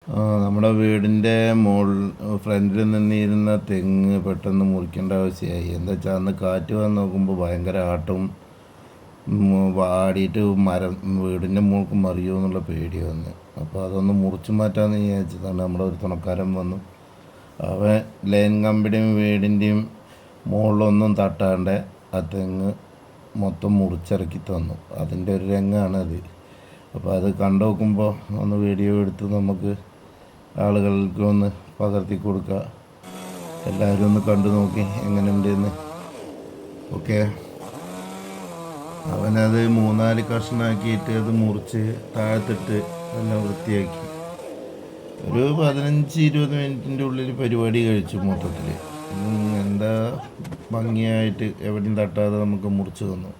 നമ്മുടെ വീടിൻ്റെ ഫ്രണ്ടിൽ നിന്നിരുന്ന തെങ്ങ് പെട്ടെന്ന് മുറിക്കേണ്ട ആവശ്യമായി. എന്താ വെച്ചാൽ അന്ന് കാറ്റ് വന്ന് നോക്കുമ്പോൾ ഭയങ്കര ആട്ടും വാടിയിട്ട് മരം വീടിൻ്റെ മുകൾക്ക് മറിയുമോ എന്നുള്ള പേടി വന്ന്. അപ്പോൾ അതൊന്ന് മുറിച്ച് മാറ്റാമെന്ന് വിചാരിച്ചതാണ്. നമ്മുടെ ഒരു തുണക്കാരൻ വന്നു. അവൻ ലൈൻ കമ്പിയുടെയും വീടിൻ്റെയും മുകളിലൊന്നും തട്ടാണ്ട് ആ തെങ്ങ് മൊത്തം മുറിച്ചിറക്കി തന്നു. അതിൻ്റെ ഒരു രംഗമാണത്. അപ്പോൾ അത് കണ്ടു നോക്കുമ്പോൾ ഒന്ന് വീഡിയോ എടുത്ത് നമുക്ക് ആളുകൾക്ക് ഒന്ന് പകർത്തി കൊടുക്കുക. എല്ലാവരും ഒന്ന് കണ്ടു നോക്കി എങ്ങനെയുണ്ടെന്ന്. ഓക്കെ, അവനത് 3-4 കഷ്ണമാക്കിയിട്ട് അത് മുറിച്ച് താഴത്തിട്ട് എല്ലാം വൃത്തിയാക്കി. ഒരു 15-20 മിനിറ്റിൻ്റെ ഉള്ളിൽ പരിപാടി കഴിച്ചു. മൊത്തത്തിൽ എന്താ ഭംഗിയായിട്ട് എവിടെയും തട്ടാതെ നമുക്ക് മുറിച്ച് തന്നു.